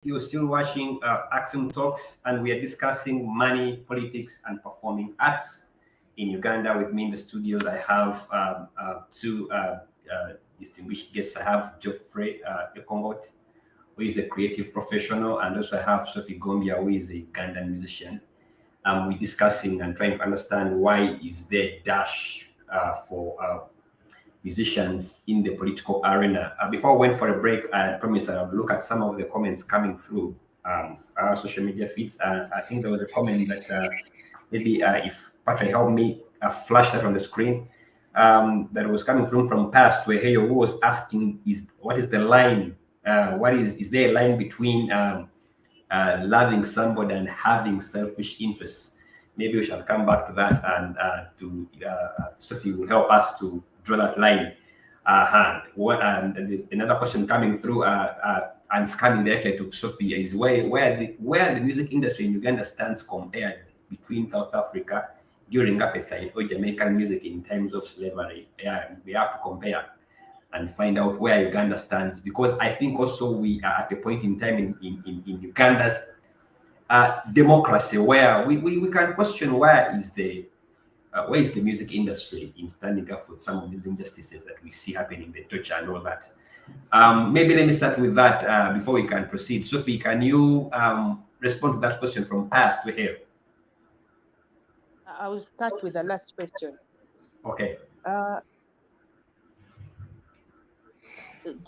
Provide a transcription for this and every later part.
you're still watching Acfim Talks, and we are discussing money, politics, and performing arts in Uganda. With me in the studios, I have two distinguished guests. I have Geoffrey Ekongot, who is a creative professional, and also I have Sophie Gombia, who is a Ugandan musician. We're discussing and trying to understand why is there dash for musicians in the political arena. Before we went for a break, I promised that I would look at some of the comments coming through our social media feeds. I think there was a comment that maybe if Patrick helped me flash that on the screen, that was coming through from Past, where Heyo was asking, what is the line? Is there a line between loving somebody and having selfish interests? Maybe we shall come back to that, and Sophie will help us to draw that line. And there's another question coming through, and it's coming directly to Sophie, is where the music industry in Uganda stands compared between South Africa during apartheid or Jamaican music in times of slavery. Yeah, we have to compare and find out where Uganda stands, because I think also we are at a point in time in Uganda's democracy where we can question where is the music industry in standing up for some of these injustices that we see happening, the torture and all that. Maybe let me start with that before we can proceed. Sophie, can you respond to that question from Past to here? I will start with the last question. Okay.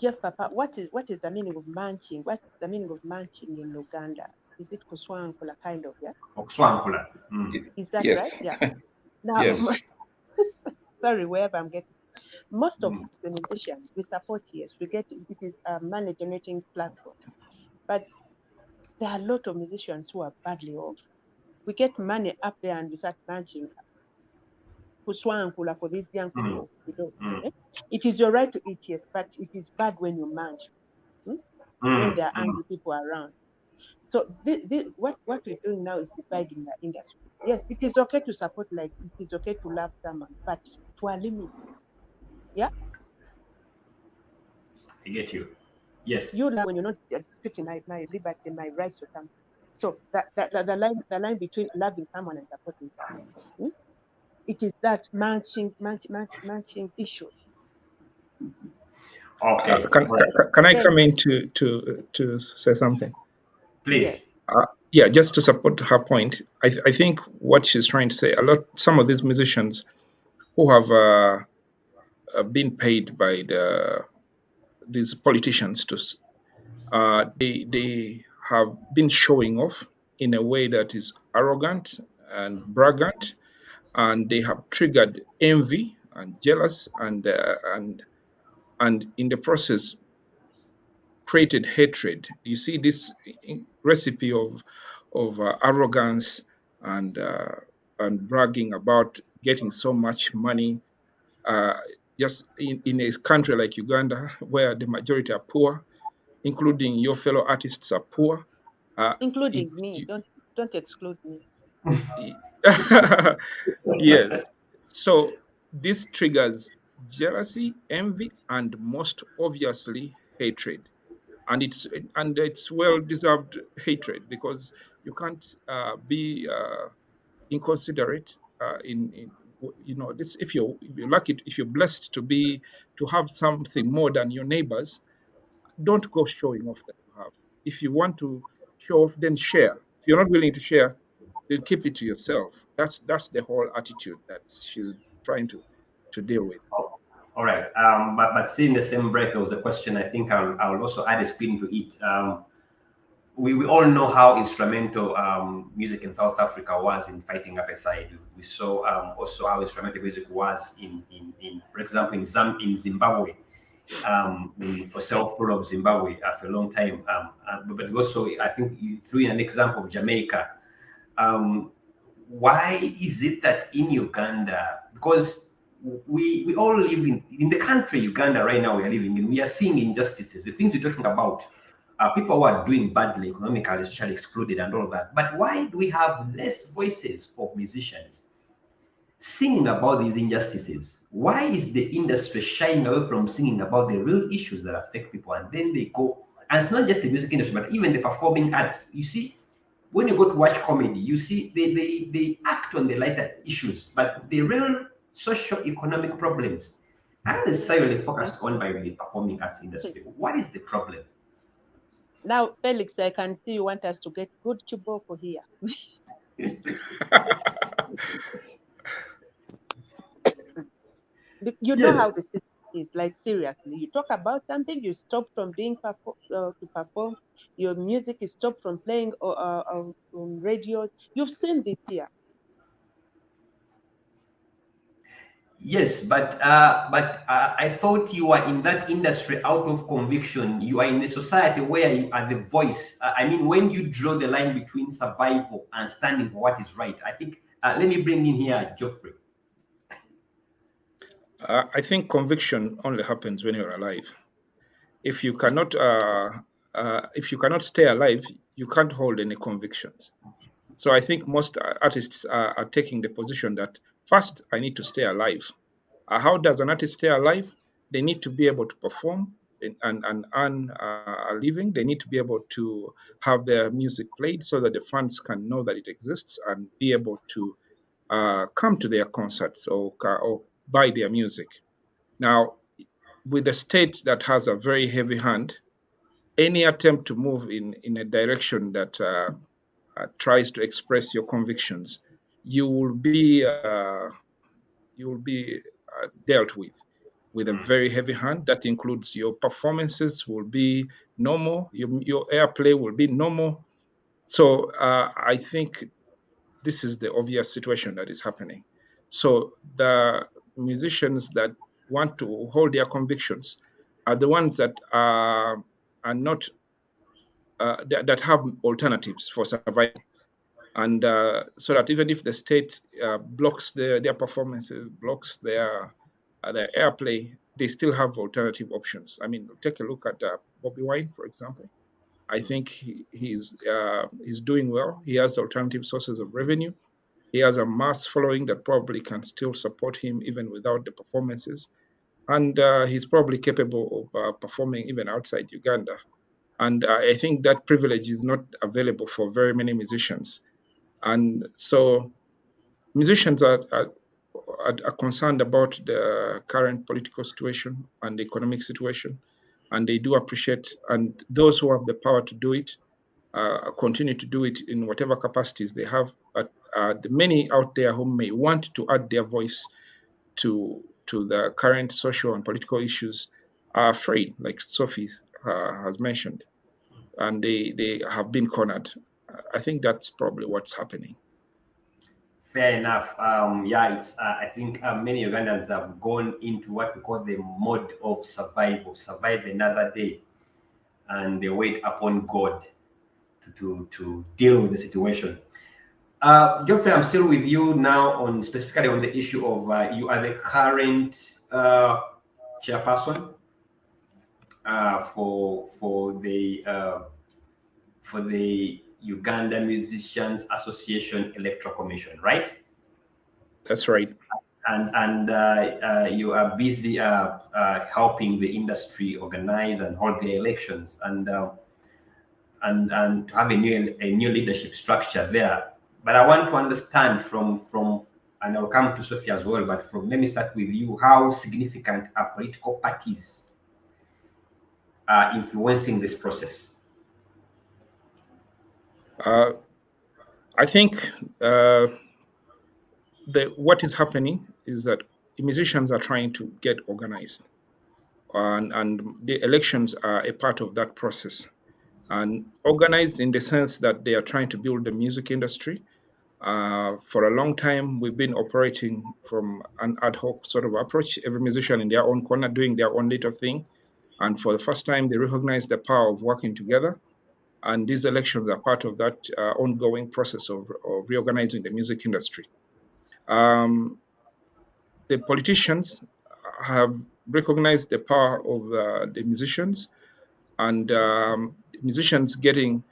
Jeff Papa, what is the meaning of munching? What's the meaning of munching in Uganda? Is it kuswankula kind of, yeah? Kuswankula. Is that yes. right? Yeah. Now, yes. Sorry, wherever I'm getting. Most of the musicians we support, yes, we get it is a money generating platform. But there are a lot of musicians who are badly off. We get money up there and we start munching. Kuswankula for these young people. It is your right to eat, yes, but it is bad when you munch. When there are angry people around. So what we're doing now is dividing the industry. Yes, it is okay to support, like it is okay to love someone, but to a limit. Yeah? I get you. Yes. You love when you're not respecting my liberty, my rights to something. So the line between loving someone and supporting someone. It is that munching issue. Okay. Can I come in to say something? Please. Yeah, just to support her point, I think what she's trying to say, some of these musicians who have been paid by these politicians they have been showing off in a way that is arrogant and braggart, and they have triggered envy and jealous and in the process created hatred. You see this recipe of arrogance and bragging about getting so much money, just in a country like Uganda, where the majority are poor, including your fellow artists are poor. Including me. Don't exclude me. Yes. So this triggers jealousy, envy, and most obviously hatred. And it's well-deserved hatred, because you can't be inconsiderate in this. If you're lucky, if you're blessed to have something more than your neighbors, don't go showing off that you have. If you want to show off, then share. If you're not willing to share, then keep it to yourself. That's the whole attitude that she's trying to deal with. All right. But still in the same breath, there was a question. I think I'll also add a spin to it. We all know how instrumental music in South Africa was in fighting apartheid. We saw also how instrumental music was in for example, in Zimbabwe, for self-rule of Zimbabwe for a long time. But also, I think you threw in an example of Jamaica. Why is it that in Uganda, because we all live in the country Uganda right now we are living in, we are seeing injustices, the things you're talking about, people who are doing badly economically, socially excluded and all that. But why do we have less voices of musicians singing about these injustices? Why is the industry shying away from singing about the real issues that affect people, and then they go And it's not just the music industry, but even the performing arts. You see, when you go to watch comedy, you see they act on the lighter issues, but the real socio-economic problems are not necessarily focused on by the performing arts industry. What is the problem? Now, Felix, I can see you want us to get good chiboko here. You know how Yes. the system is, like seriously. You talk about something, you stop from being to perform. Your music is stopped from playing on radio. You've seen this here. Yes, but I thought you are in that industry out of conviction. You are in a society where you are the voice. I mean, when you draw the line between survival and standing for what is right, I think. Let me bring in here Geoffrey. I think conviction only happens when you're alive. If you cannot, if you cannot stay alive, you can't hold any convictions. So I think most artists are taking the position that first I need to stay alive. How does an artist stay alive? They need to be able to perform and earn a living. They need to be able to have their music played so that the fans can know that it exists and be able to come to their concerts or buy their music. Now, with a state that has a very heavy hand, any attempt to move in a direction that tries to express your convictions, you will be dealt with a very heavy hand. That includes your performances will be normal, your airplay will be normal. So I think this is the obvious situation that is happening. So the musicians that want to hold their convictions are the ones that are not that have alternatives for survival, and so that even if the state blocks their performances, blocks their airplay, they still have alternative options. I mean, take a look at Bobby Wine, for example. I think he's doing well. He has alternative sources of revenue. He has a mass following that probably can still support him even without the performances, and he's probably capable of performing even outside Uganda. And I think that privilege is not available for very many musicians. And so musicians are concerned about the current political situation and the economic situation, and they do appreciate, and those who have the power to do it continue to do it in whatever capacities they have. But the many out there who may want to add their voice to the current social and political issues are afraid, like Sophie has mentioned, and they have been cornered. I think that's probably what's happening. Fair enough. Yeah, it's. I think many Ugandans have gone into what we call the mode of survival, survive another day, and they wait upon God to deal with the situation. Geoffrey, I'm still with you now on specifically on the issue of you are the current chairperson for the Uganda Musicians Association Electoral Commission, right? That's right. And you are busy helping the industry organize and hold their elections and to have a new leadership structure there. But I want to understand from and I'll come to Sophie as well. But let me start with you. How significant are political parties influencing this process? I think what is happening is that musicians are trying to get organized, and the elections are a part of that process. And organized in the sense that they are trying to build the music industry. For a long time, we've been operating from an ad hoc sort of approach, every musician in their own corner doing their own little thing. And for the first time, they recognize the power of working together. And these elections are part of that ongoing process of reorganizing the music industry. The politicians have recognized the power of the musicians, and musicians getting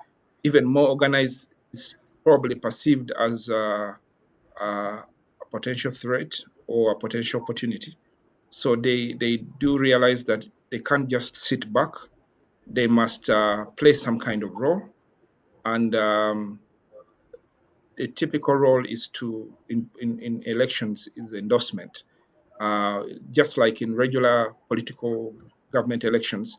even more organized is probably perceived as a potential threat or a potential opportunity. So they do realize that they can't just sit back. they must play some kind of role, and the typical role is to in elections is endorsement. Just like in regular political government elections,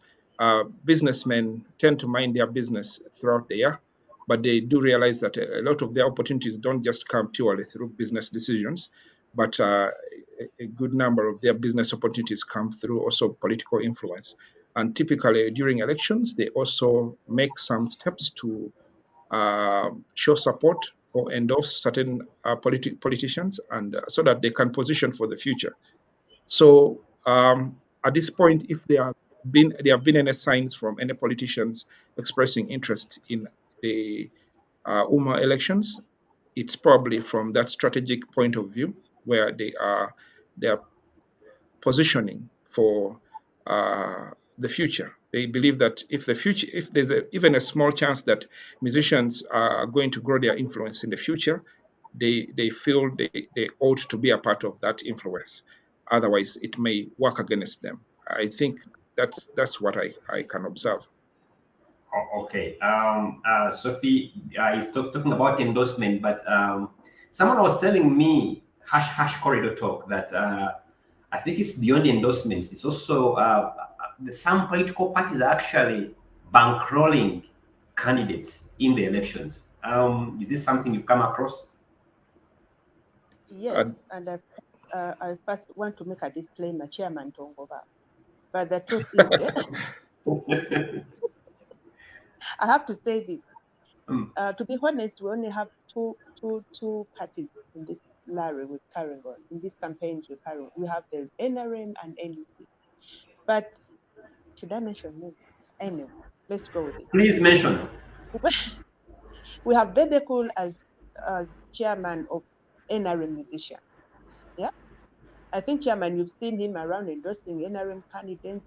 businessmen tend to mind their business throughout the year, but they do realize that a lot of their opportunities don't just come purely through business decisions, but a good number of their business opportunities come through also political influence. And typically during elections, they also make some steps to show support or endorse certain politicians, and so that they can position for the future. So at this point, if there have been any signs from any politicians expressing interest in the UMA elections, it's probably from that strategic point of view where they are positioning for the future. They believe that if there's even a small chance that musicians are going to grow their influence in the future, they feel they ought to be a part of that influence. Otherwise, it may work against them. I think that's what I can observe. Okay. Sophie is talking about endorsement, but someone was telling me hash corridor talk that I think it's beyond endorsements. It's also some political parties are actually bankrolling candidates in the elections. Is this something you've come across? Yes, and I first want to make a disclaimer, Chairman Tongova. But the truth is, I have to say this. To be honest, we only have two parties in this Larry with carrying on, in these campaigns we're carrying on. We have the NRM and NUP. But should I mention names? Anyway, let's go with it. Please mention. We have Bebe Cool as chairman of NRM musicians. Yeah, I think chairman, you've seen him around endorsing NRM candidates,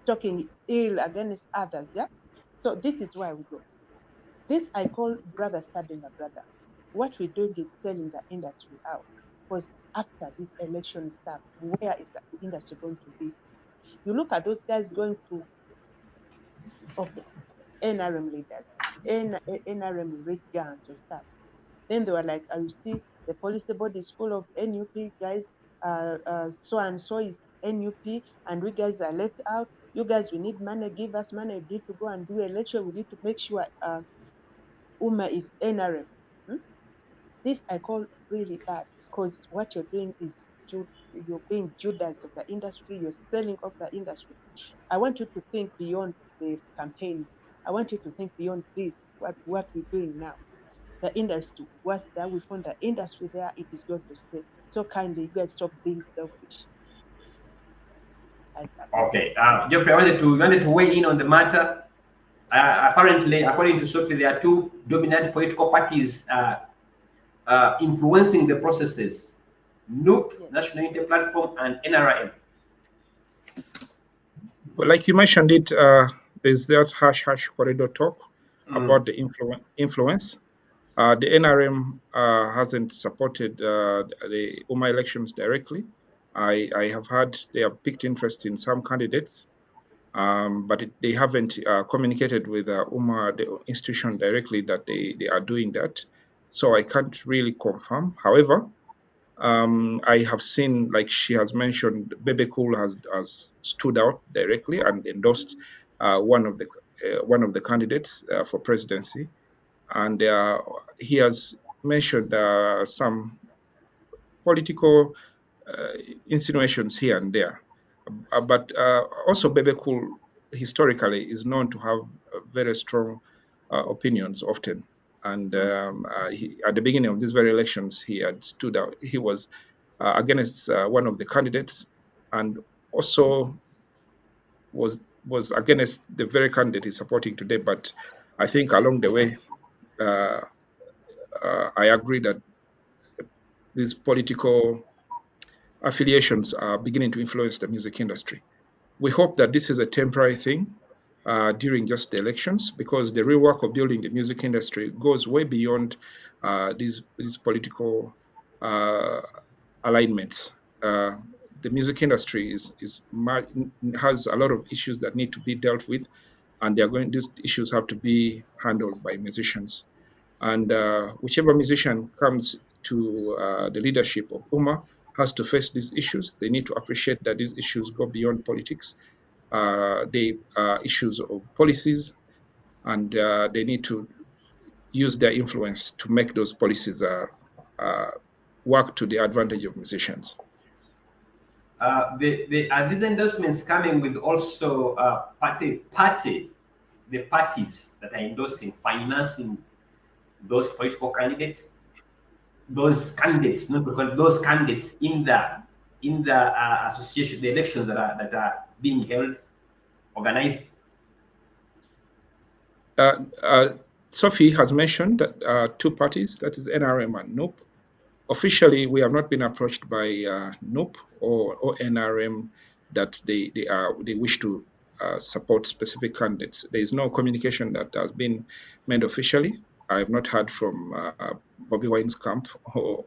talking ill against others. Yeah, so this is why we go. This I call brother stabbing a brother. What we're doing is selling the industry out. Because after this election stuff, where is the industry going to be? You look at those guys going to office, NRM leaders, NRM red guns or stuff. Then they were like, you see, the policy board is full of NUP guys, so and so is NUP, and we guys are left out. You guys, we need money, give us money, we need to go and do election, we need to make sure UMA is NRM. This I call really bad, because what you're doing is you're being Judas of the industry, you're selling off the industry. I want you to think beyond the campaign. I want you to think beyond this, what we're doing now. The industry, what's that? We found the industry there, it is going to stay. So kindly, you guys stop being selfish. Okay, Jeffrey, I wanted to weigh in on the matter. Apparently, according to Sophie, there are two dominant political parties influencing the processes: NUP, yes, National Unity Platform, and NRM. Well, like you mentioned it, there's that hash corridor talk about the influence. The NRM hasn't supported the UMA elections directly. I have heard they have picked interest in some candidates, but they haven't communicated with UMA, the institution, directly that they are doing that. So I can't really confirm. However, I have seen, like she has mentioned, Bebe Cool has stood out directly and endorsed one of the candidates for presidency, and he has mentioned some political insinuations here and there. But also Bebe Cool historically is known to have very strong opinions often. And at the beginning of these very elections, he had stood out. He was against one of the candidates, and also was against the very candidate he's supporting today. But I think along the way, I agree that these political affiliations are beginning to influence the music industry. We hope that this is a temporary thing during just the elections, because the real work of building the music industry goes way beyond these political alignments. the music industry has a lot of issues that need to be dealt with, and these issues have to be handled by musicians. And whichever musician comes to the leadership of UMA has to face these issues. They need to appreciate that these issues go beyond politics. They are issues of policies, and they need to use their influence to make those policies work to the advantage of musicians. Are these endorsements coming with also the parties that are endorsing, financing those political candidates, those candidates in the association, the elections that are being held, organized? Sophie has mentioned that two parties, that is NRM and NUP. Officially, we have not been approached by NUP or NRM that they wish to support specific candidates. There is no communication that has been made officially. I have not heard from Bobby Wine's camp or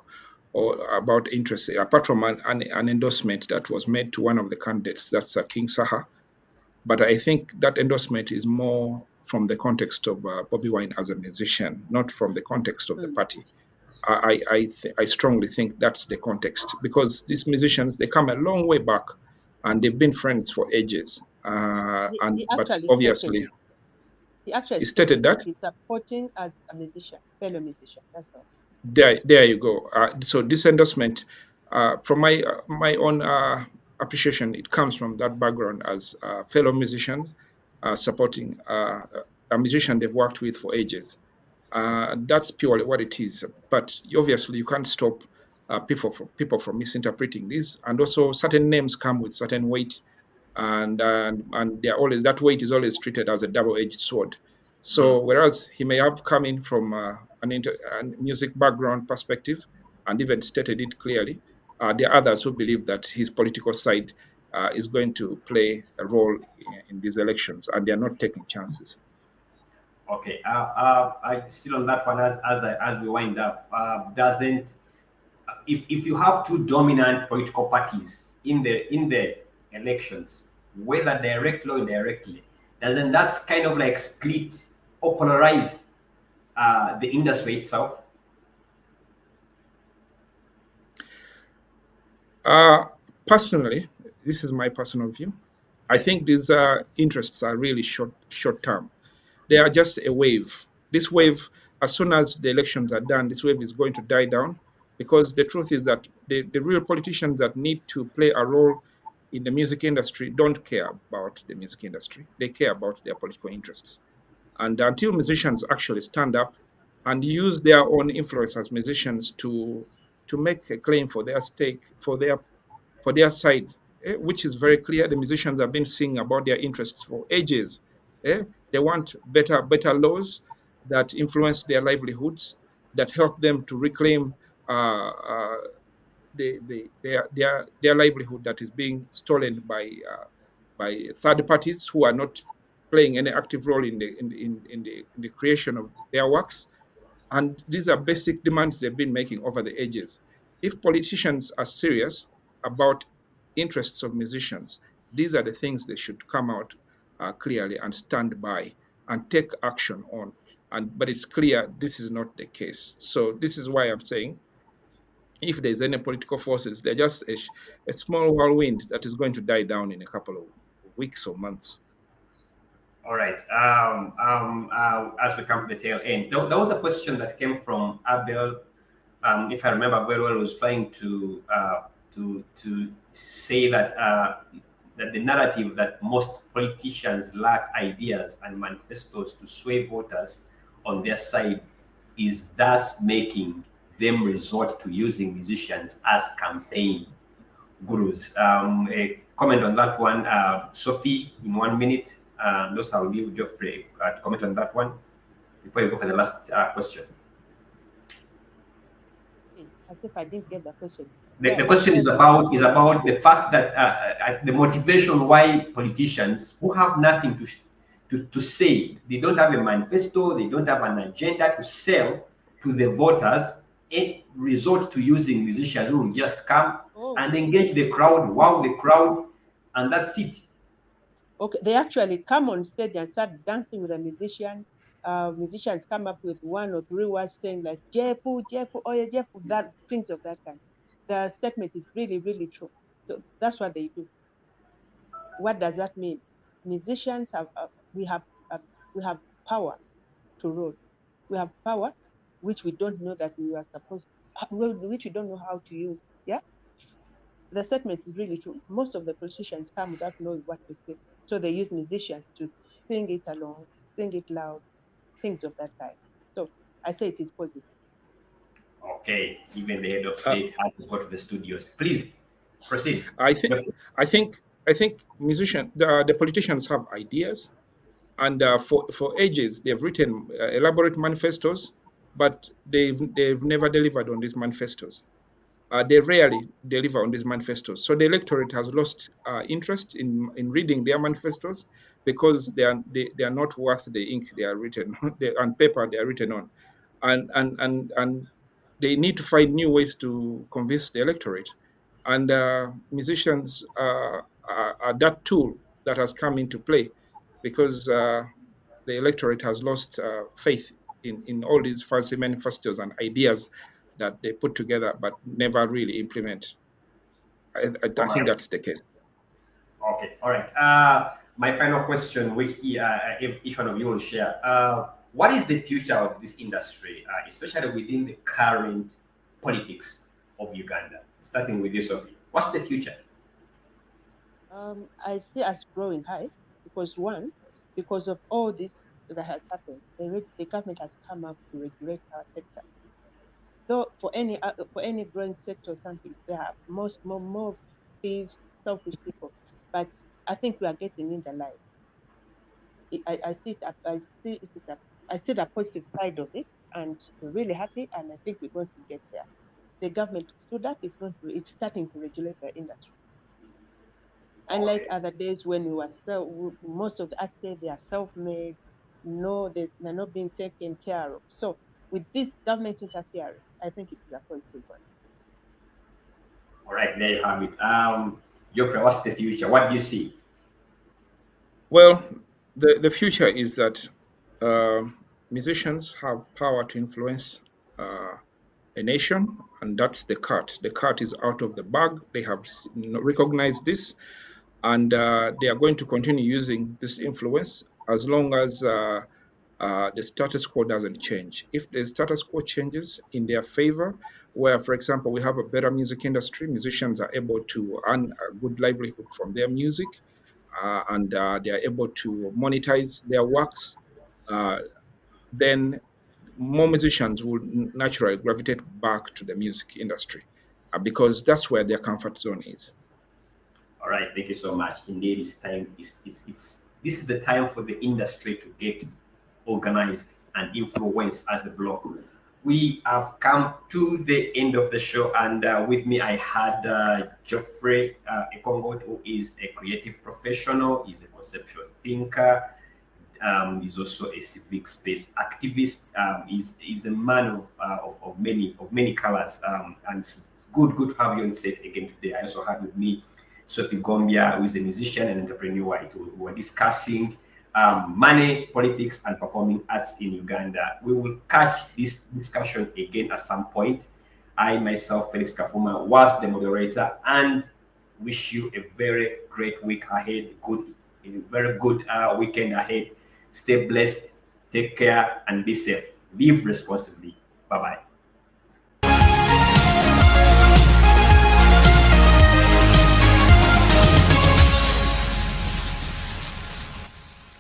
about interest, apart from an endorsement that was made to one of the candidates, that's King Saha. But I think that endorsement is more from the context of Bobby Wine as a musician, not from the context of the party. I strongly think that's the context, because these musicians, they come a long way back and they've been friends for ages. But obviously, he stated that he's supporting as a musician, fellow musician. That's all. There you go. So this endorsement, from my own appreciation, it comes from that background as fellow musicians supporting a musician they've worked with for ages. That's purely what it is. But obviously, you can't stop people from misinterpreting this. And also, certain names come with certain weight, and they're always, that weight is always treated as a double-edged sword. So whereas he may have come in from a music background perspective and even stated it clearly, there are others who believe that his political side is going to play a role in these elections, and they are not taking chances. Okay, I still on that one as we wind up. Doesn't if you have two dominant political parties in the elections, whether directly or indirectly, doesn't that kind of like split or polarize the industry itself? Personally, this is my personal view. I think these interests are really short term. They are just a wave. This wave, as soon as the elections are done, this wave is going to die down, because the truth is that the real politicians that need to play a role in the music industry don't care about the music industry. They care about their political interests. And until musicians actually stand up and use their own influence as musicians to make a claim for their stake, for their side, which is very clear. The musicians have been singing about their interests for ages. They want better laws that influence their livelihoods, that help them to reclaim their livelihood that is being stolen by third parties who are not playing any active role in the creation of their works. And these are basic demands they've been making over the ages. If politicians are serious about interests of musicians, these are the things they should come out clearly and stand by and take action on. But it's clear this is not the case. So this is why I'm saying, if there's any political forces, they're just a small whirlwind that is going to die down in a couple of weeks or months. All right. As we come to the tail end, there was a question that came from Abel. If I remember very well, was trying to say that that the narrative that most politicians lack ideas and manifestos to sway voters on their side is thus making them resort to using musicians as campaign gurus. A comment on that one, Sophie, in 1 minute. Also, I'll give Geoffrey to comment on that one before you go for the last question. As if I didn't get the question. The question is about the fact that the motivation why politicians who have nothing to say, they don't have a manifesto, they don't have an agenda to sell to the voters, resort to using musicians who will just come, and engage the crowd, wow the crowd, and that's it. Okay, they actually come on stage and start dancing with a musician. Musicians come up with 1 or 3 words saying like Jefu, Jefu, oh yeah, Jefu, that things of that kind. The statement is really, really true. So that's what they do. What does that mean? Musicians have we have power to rule. We have power which we don't know that we are supposed which we don't know how to use. Yeah, the statement is really true. Most of the politicians come without knowing what to say, so they use musicians to sing it along, sing it loud, things of that kind. So I say it is positive. Okay, even the head of Uh, state had to go to the studios. Please proceed. I think I think I think the politicians have ideas, and for ages they've written elaborate manifestos, but they've never delivered on these manifestos. They rarely deliver on these manifestos. So the electorate has lost interest in reading their manifestos because they are not worth the ink they are written on paper they are written on, and they need to find new ways to convince the electorate. And musicians are that tool that has come into play because the electorate has lost faith in all these fancy manifestos and ideas that they put together but never really implement. I All think right. that's the case. Okay. All right. My final question, which if each one of you will share. What is the future of this industry, especially within the current politics of Uganda? Starting with you, Sophie. What's the future? I see us growing high because of all this that has happened, the government has come up to regulate our sector. So for any growing sector or something, there are more thieves, selfish people. But I think we are getting in the light. I see it. I see the positive side of it, and we're really happy. And I think we're going to get there. The government stood up. It's starting to regulate the industry. Unlike Okay. other days when most of the arts say they are self-made, no, they're not being taken care of. So with this government interference, I think it is a positive one. All right. There you have it. Geoffrey, what's the future? What do you see? Well, the future is that uh, musicians have power to influence a nation, and that's the cat. The cat is out of the bag. They have recognized this, and they are going to continue using this influence as long as the status quo doesn't change. If the status quo changes in their favor, where, for example, we have a better music industry, musicians are able to earn a good livelihood from their music, and they are able to monetize their works, uh, then more musicians will naturally gravitate back to the music industry because that's where their comfort zone is. All right, thank you so much. Indeed, it's time. It's this is the time for the industry to get organized and influence as a block. We have come to the end of the show, and with me I had Geoffrey Ekongot, who is a creative professional, he's a conceptual thinker, he's also a civic space activist. He's a man of many colors, and it's good to have you on set again today. I also had with me Sophie Gombia, who is a musician and entrepreneur. We were discussing money, politics, and performing arts in Uganda. We will catch this discussion again at some point. I myself, Felix Kafuma, was the moderator, and wish you a very great week ahead. A very good weekend ahead. Stay blessed, take care, and be safe. Live responsibly. Bye bye.